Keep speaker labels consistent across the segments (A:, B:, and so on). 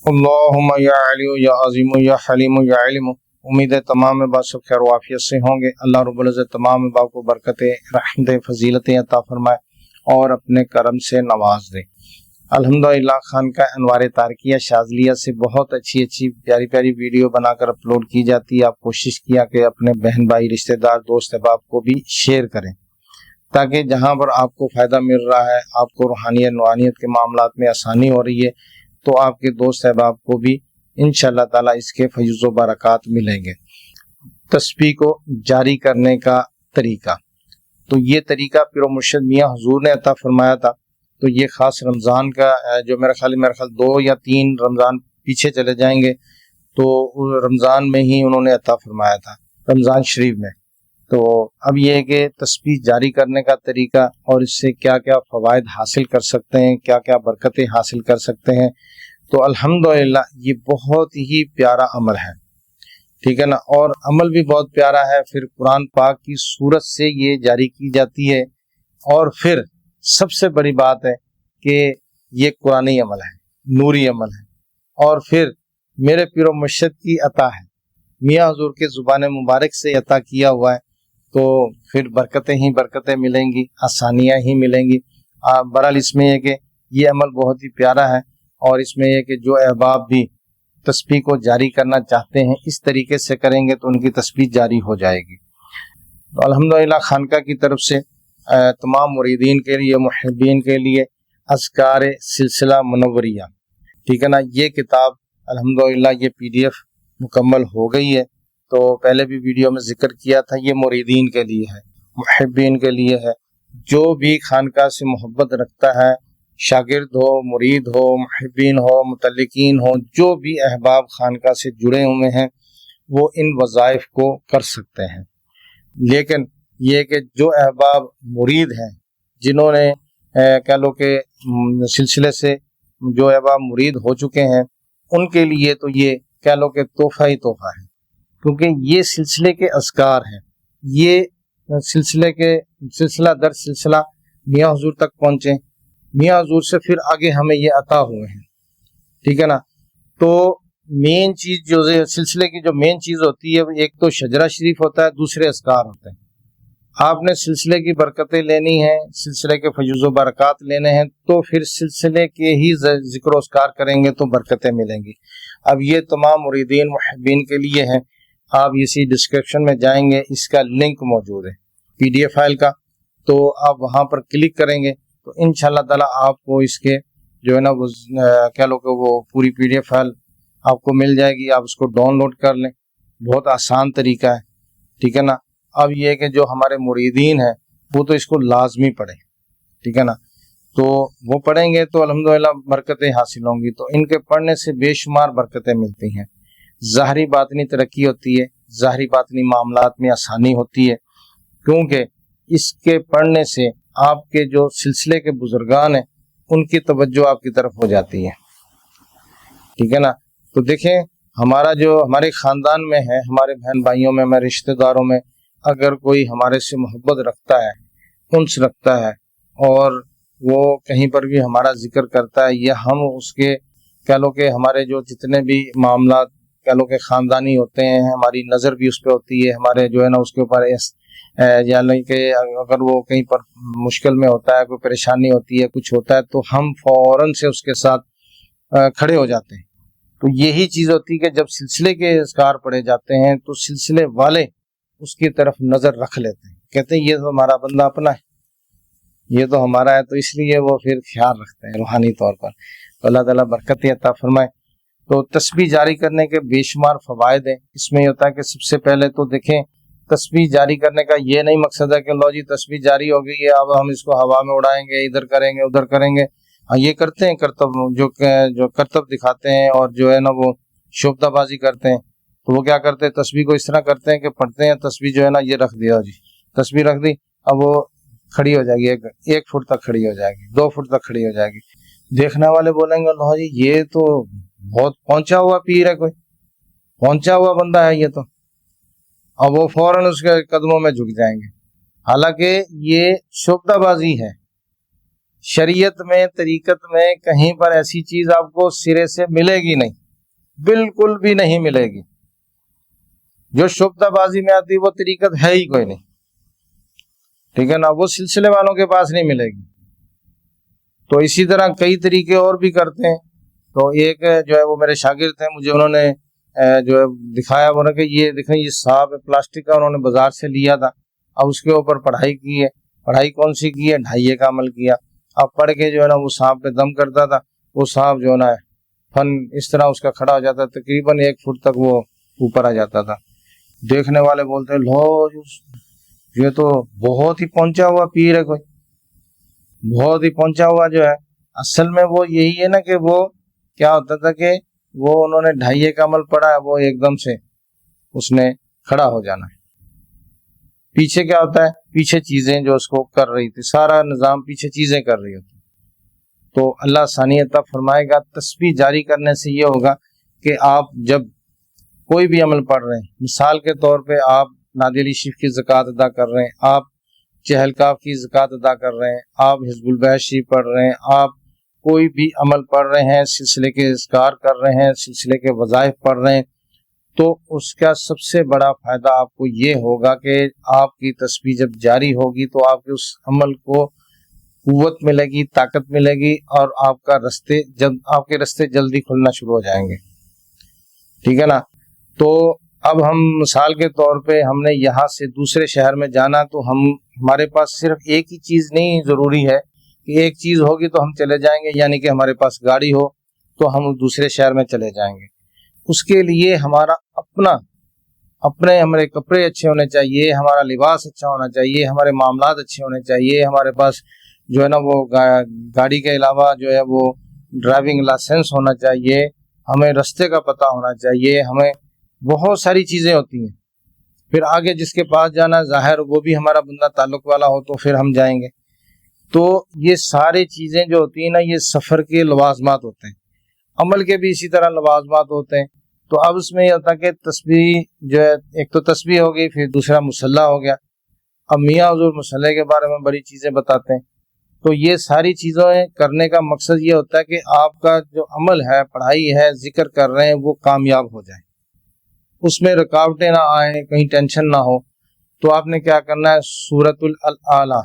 A: اللہم یا علی یا عظیم یا حلیم یا علم۔ امید ہے تمام احباب سب خیر و عافیت سے ہوں گے۔ اللہ رب العزت تمام احباب کو برکت رحمت فضیلتیں عطا فرمائے اور اپنے کرم سے نواز دے۔ الحمدللہ خانقاہ انوار تارکیہ شاذلیہ سے بہت اچھی پیاری پیاری ویڈیو بنا کر اپلوڈ کی جاتی ہے۔ آپ کوشش کیا کہ اپنے بہن بھائی رشتہ دار دوست احباب کو بھی شیئر کریں تاکہ جہاں پر آپ کو فائدہ مل رہا ہے، آپ کو روحانیت نورانیت کے معاملات میں آسانی ہو رہی ہے، تو آپ کے دوست احباب کو بھی انشاءاللہ تعالیٰ اس کے فیض و برکات ملیں گے۔ تسبیح کو جاری کرنے کا طریقہ، تو یہ طریقہ پیر و مرشد میاں حضور نے عطا فرمایا تھا۔ تو یہ خاص رمضان کا جو میرا خیال 2 یا 3 رمضان پیچھے چلے جائیں گے تو رمضان میں ہی انہوں نے عطا فرمایا تھا، رمضان شریف میں۔ تو اب یہ ہے کہ تسبیح جاری کرنے کا طریقہ اور اس سے کیا کیا فوائد حاصل کر سکتے ہیں، کیا کیا برکتیں حاصل کر سکتے ہیں، تو الحمدللہ یہ بہت ہی پیارا عمل ہے، ٹھیک ہے نا۔ اور عمل بھی بہت پیارا ہے، پھر قرآن پاک کی صورت سے یہ جاری کی جاتی ہے، اور پھر سب سے بڑی بات ہے کہ یہ قرآنی عمل ہے، نوری عمل ہے، اور پھر میرے پیر و مرشد کی عطا ہے، میاں حضور کے زبان مبارک سے عطا کیا ہوا ہے، تو پھر برکتیں ہی برکتیں ملیں گی، آسانیاں ہی ملیں گی۔ بہرحال اس میں یہ کہ یہ عمل بہت ہی پیارا ہے، اور اس میں یہ کہ جو احباب بھی تسبیح کو جاری کرنا چاہتے ہیں اس طریقے سے کریں گے تو ان کی تسبیح جاری ہو جائے گی۔ تو الحمدللہ خانقاہ کی طرف سے تمام مریدین کے لیے، محبین کے لیے اذکار سلسلہ منوریہ، ٹھیک ہے نا، یہ کتاب الحمدللہ یہ PDF مکمل ہو گئی ہے۔ تو پہلے بھی ویڈیو میں ذکر کیا تھا، یہ مریدین کے لیے ہے، محبین کے لیے ہے، جو بھی خانقاہ سے محبت رکھتا ہے، شاگرد ہو، مرید ہو، محبین ہو، متعلقین ہو، جو بھی احباب خانقاہ سے جڑے ہوئے ہیں وہ ان وظائف کو کر سکتے ہیں۔ لیکن یہ کہ جو احباب مرید ہیں، جنہوں نے کہہ لو کہ سلسلے سے جو احباب مرید ہو چکے ہیں، ان کے لیے تو یہ کہہ لو کہ تحفہ ہی تحفہ ہے، کیونکہ یہ سلسلے کے اذکار ہیں، یہ سلسلہ در سلسلہ میاں حضور تک پہنچے، میاں حضور سے پھر آگے ہمیں یہ عطا ہوئے ہیں، ٹھیک ہے نا۔ تو مین چیز جو سلسلے کی جو مین چیز ہوتی ہے، ایک تو شجرہ شریف ہوتا ہے، دوسرے اذکار ہوتے ہیں۔ آپ نے سلسلے کی برکتیں لینی ہیں، سلسلے کے فیض و برکات لینے ہیں، تو پھر سلسلے کے ہی ذکر و اذکار کریں گے تو برکتیں ملیں گی۔ اب یہ تمام مریدین محبین کے لیے ہیں، آپ اسی ڈسکرپشن میں جائیں گے، اس کا لنک موجود ہے PDF فائل کا، تو آپ وہاں پر کلک کریں گے تو انشاءاللہ تعالیٰ آپ کو اس کے جو ہے نا وہ کہہ لو کہ وہ پوری PDF فائل آپ کو مل جائے گی، آپ اس کو ڈاؤن لوڈ کر لیں، بہت آسان طریقہ ہے، ٹھیک ہے نا۔ اب یہ کہ جو ہمارے مریدین ہیں وہ تو اس کو لازمی پڑھیں، ٹھیک ہے نا، تو وہ پڑھیں گے تو الحمدللہ برکتیں حاصل ہوں گی۔ تو ان کے پڑھنے سے بے شمار برکتیں ملتی ہیں، ظاہری باطنی ترقی ہوتی ہے، ظاہری باطنی معاملات میں آسانی ہوتی ہے، کیونکہ اس کے پڑھنے سے آپ کے جو سلسلے کے بزرگان ہیں ان کی توجہ آپ کی طرف ہو جاتی ہے، ٹھیک ہے نا۔ تو دیکھیں ہمارا جو ہمارے خاندان میں ہے، ہمارے بہن بھائیوں میں، ہمارے رشتہ داروں میں اگر کوئی ہمارے سے محبت رکھتا ہے، انس رکھتا ہے، اور وہ کہیں پر بھی ہمارا ذکر کرتا ہے، یا ہم اس کے کہہ لو کہ ہمارے جو جتنے بھی معاملات کہہ لو کہ خاندانی ہوتے ہیں، ہماری نظر بھی اس پہ ہوتی ہے، ہمارے جو ہے نا اس کے اوپر یعنی کہ اگر وہ کہیں پر مشکل میں ہوتا ہے، کوئی پریشانی ہوتی ہے، کچھ ہوتا ہے، تو ہم فوراً سے اس کے ساتھ کھڑے ہو جاتے ہیں۔ تو یہی چیز ہوتی ہے کہ جب سلسلے کے اذکار پڑھے جاتے ہیں تو سلسلے والے اس کی طرف نظر رکھ لیتے ہیں، کہتے ہیں یہ تو ہمارا بندہ اپنا ہے، یہ تو ہمارا ہے، تو اس لیے وہ پھر خیال رکھتے ہیں روحانی طور پر۔ تو اللہ تعالیٰ برکت عطا فرمائے۔ تو تسبیح جاری کرنے کے بے شمار فوائد ہیں۔ اس میں یہ ہوتا ہے کہ سب سے پہلے تو دیکھیں، تسبیح جاری کرنے کا یہ نہیں مقصد ہے کہ لو جی تسبیح جاری ہو گئی ہے، اب ہم اس کو ہوا میں اڑائیں گے، ادھر کریں گے ادھر کریں گے۔ ہاں یہ کرتے ہیں کرتب، جو کرتب دکھاتے ہیں اور جو ہے نا وہ شوبدہ بازی کرتے ہیں، تو وہ کیا کرتے ہیں، تسبیح کو اس طرح کرتے ہیں کہ پڑھتے ہیں تسبیح جو ہے نا یہ رکھ دیا جی، تسبیح رکھ دی، اب وہ کھڑی ہو جائے گی، 1 فٹ تک کھڑی ہو جائے گی، 2 فٹ تک کھڑی ہو جائے گی۔ دیکھنے والے بولیں گے اللہ جی یہ تو بہت پہنچا ہوا پیر ہے، کوئی پہنچا ہوا بندہ ہے یہ تو، اب وہ فوراً اس کے قدموں میں جھک جائیں گے۔ حالانکہ یہ شوبدہ بازی ہے، شریعت میں طریقت میں کہیں پر ایسی چیز آپ کو سرے سے ملے گی نہیں، بالکل بھی نہیں ملے گی۔ جو شبدہ بازی میں آتی وہ طریقت ہے ہی کوئی نہیں، ٹھیک ہے نا، وہ سلسلے والوں کے پاس نہیں ملے گی۔ تو اسی طرح کئی طریقے اور بھی کرتے ہیں۔ تو ایک جو ہے وہ میرے شاگرد ہیں، مجھے انہوں نے جو ہے دکھایا، وہ کہ یہ دیکھیں یہ صاحب ہے پلاسٹک کا، انہوں نے بازار سے لیا تھا، اب اس کے اوپر پڑھائی کی ہے۔ پڑھائی کون سی کی ہے؟ ڈھائیے کا عمل کیا۔ اب پڑھ کے جو ہے نا وہ سانپ پہ دم کرتا تھا، وہ سانپ جو ہے نا فن اس طرح اس کا کھڑا ہو جاتا، تقریباً 1 فٹ تک وہ اوپر آ جاتا تھا۔ دیکھنے والے بولتے لو یہ تو بہت ہی پہنچا ہوا پیر ہے، کوئی بہت ہی پہنچا ہوا جو ہے۔ اصل میں وہ یہی ہے نا کہ وہ کیا ہوتا تھا کہ وہ انہوں نے ڈھائیے کا عمل پڑھا ہے، وہ ایک دم سے اس نے کھڑا ہو جانا ہے۔ پیچھے کیا ہوتا ہے؟ پیچھے چیزیں جو اس کو کر رہی تھی، سارا نظام پیچھے چیزیں کر رہی ہوتی۔ تو اللہ آسانی عطا فرمائے گا۔ تسبیح جاری کرنے سے یہ ہوگا کہ آپ جب کوئی بھی عمل پڑھ رہے ہیں، مثال کے طور پہ آپ نادی علی شریف کی زکوٰۃ ادا کر رہے ہیں، آپ چہل کاف کی زکوٰۃ ادا کر رہے ہیں، آپ حزب البیت شریف پڑھ رہے ہیں، آپ کوئی بھی عمل پڑھ رہے ہیں، سلسلے کے اذکار کر رہے ہیں، سلسلے کے وظائف پڑھ رہے ہیں، تو اس کا سب سے بڑا فائدہ آپ کو یہ ہوگا کہ آپ کی تسبیح جب جاری ہوگی تو آپ کے اس عمل کو قوت ملے گی، طاقت ملے گی، اور آپ کے رستے جلدی کھلنا شروع ہو جائیں گے، ٹھیک ہے نا۔ تو اب ہم مثال کے طور پہ ہم نے یہاں سے دوسرے شہر میں جانا، تو ہمارے پاس صرف ایک ہی چیز نہیں ضروری ہے کہ ایک چیز ہوگی تو ہم چلے جائیں گے، یعنی کہ ہمارے پاس گاڑی ہو تو ہم دوسرے شہر میں چلے جائیں گے۔ اس کے لیے ہمارا ہمارے کپڑے اچھے ہونے چاہیے، ہمارا لباس اچھا ہونا چاہیے، ہمارے معاملات اچھے ہونے چاہیے، ہمارے پاس جو ہے نا وہ گاڑی کے علاوہ جو ہے وہ ڈرائیونگ لائسنس ہونا چاہیے، ہمیں رستے کا پتہ ہونا چاہیے، ہمیں بہت ساری چیزیں ہوتی ہیں۔ پھر آگے جس کے پاس جانا ظاہر وہ بھی ہمارا بندہ تعلق والا ہو تو پھر ہم جائیں گے۔ تو یہ ساری چیزیں جو ہوتی ہیں نا، یہ سفر کے لوازمات ہوتے ہیں، عمل کے بھی اسی طرح لوازمات ہوتے ہیں۔ تو اب اس میں یہ ہوتا ہے کہ تسبیح جو ہے، ایک تو تسبیح ہو گئی، پھر دوسرا مصلی ہو گیا۔ اب میاں حضور مصلی کے بارے میں بڑی چیزیں بتاتے ہیں۔ تو یہ ساری چیزیں کرنے کا مقصد یہ ہوتا ہے کہ آپ کا جو عمل ہے، پڑھائی ہے، ذکر کر رہے ہیں، وہ کامیاب ہو جائے، اس میں رکاوٹیں نہ آئیں، کہیں ٹینشن نہ ہو۔ تو آپ نے کیا کرنا ہے؟ سورۃ الاعلیٰ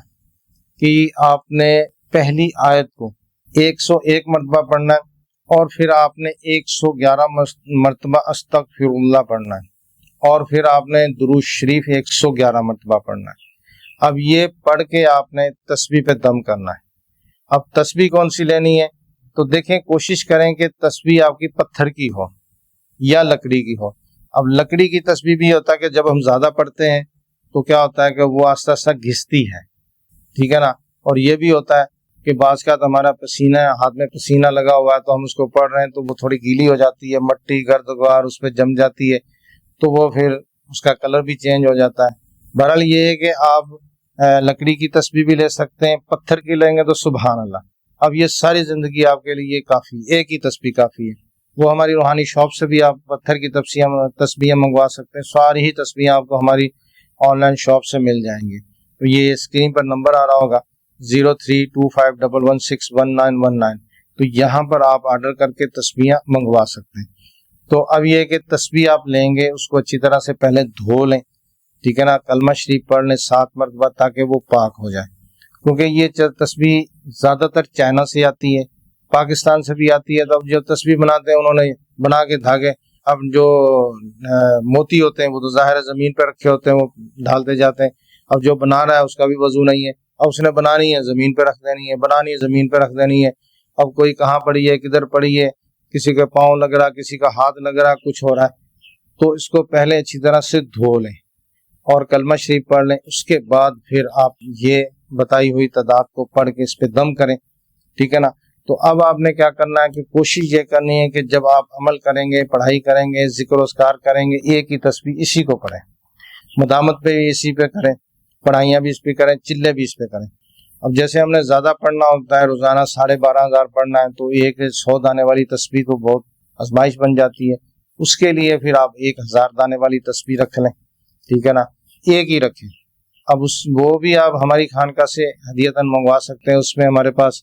A: کی آپ نے پہلی آیت کو 101 مرتبہ پڑھنا ہے، اور پھر آپ نے 111 مرتبہ استغفر اللہ پڑھنا ہے، اور پھر آپ نے درود شریف 111 مرتبہ پڑھنا ہے۔ اب یہ پڑھ کے آپ نے تسبیح پہ دم کرنا ہے۔ اب تسبیح کون سی لینی ہے؟ تو دیکھیں، کوشش کریں کہ تسبیح آپ کی پتھر کی ہو یا لکڑی کی ہو۔ اب لکڑی کی تسبیح بھی ہوتا ہے کہ جب ہم زیادہ پڑھتے ہیں تو کیا ہوتا ہے کہ وہ آہستہ آہستہ گھستی ہے، ٹھیک ہے نا۔ اور یہ بھی ہوتا ہے کہ بعض کا ہمارا پسینہ، ہاتھ میں پسینہ لگا ہوا ہے تو ہم اس کو پڑھ رہے ہیں تو وہ تھوڑی گیلی ہو جاتی ہے، مٹی گردگوار اس پہ جم جاتی ہے، تو وہ پھر اس کا کلر بھی چینج ہو جاتا ہے۔ بہرحال یہ ہے کہ آپ لکڑی کی تسبیح بھی لے سکتے ہیں، پتھر کی لیں گے تو سبحان اللہ۔ اب یہ ساری زندگی آپ کے لیے کافی، ایک ہی تسبیح کافی ہے۔ وہ ہماری روحانی شاپ سے بھی آپ پتھر کی تسبیح منگوا سکتے ہیں، ساری ہی تسبیح آپ کو ہماری آن لائن شاپ سے مل جائیں گی۔ تو یہ اسکرین پر نمبر آ رہا ہوگا 0325116919، تو یہاں پر آپ آرڈر کر کے تسبیح منگوا سکتے ہیں۔ تو اب یہ کہ تسبیح آپ لیں گے، اس کو اچھی طرح سے پہلے دھو لیں، ٹھیک ہے نا، کلمہ شریف پڑھ لیں 7 مرتبہ تاکہ وہ پاک ہو جائے، کیونکہ یہ تسبیح زیادہ تر چائنا سے آتی ہے، پاکستان سے بھی آتی ہے۔ تو اب جو تسبیح بناتے ہیں انہوں نے بنا کے دھاگے، اب جو موتی ہوتے ہیں وہ تو ظاہر زمین پہ رکھے ہوتے ہیں، وہ ڈالتے جاتے ہیں۔ اب جو بنا رہا ہے اس کا بھی وضو نہیں ہے، اب اس نے بنانی ہے زمین پہ رکھ دینی ہے، بنانی ہے زمین پہ رکھ دینی ہے۔ اب کوئی کہاں پڑی ہے، کدھر پڑی ہے، کسی کا پاؤں لگ رہا، کسی کا ہاتھ لگ رہا، کچھ ہو رہا ہے، تو اس کو پہلے اچھی طرح سے دھو لیں اور کلمہ شریف پڑھ لیں۔ اس کے بعد پھر آپ یہ بتائی ہوئی تعداد کو پڑھ کے اس پہ دم کریں، ٹھیک ہے نا۔ تو اب آپ نے کیا کرنا ہے کہ کوشش یہ کرنی ہے کہ جب آپ عمل کریں گے، پڑھائی کریں گے، ذکر و اذکار کریں گے، ایک ہی تسبیح اسی کو پڑھیں، مدامت پہ اسی پہ کریں، پڑھائیاں بھی اس پہ کریں، چلے بھی اس پہ کریں۔ اب جیسے ہم نے زیادہ پڑھنا ہوتا ہے، روزانہ 12,500 پڑھنا ہے، تو ایک 100 دانے والی تسبیح تو بہت آزمائش بن جاتی ہے۔ اس کے لیے پھر آپ 1000 دانے والی تسبیح رکھ لیں، ٹھیک ہے نا، ایک ہی رکھیں۔ اب وہ بھی آپ ہماری خانقاہ سے ہدیتاً منگوا سکتے ہیں، اس میں ہمارے پاس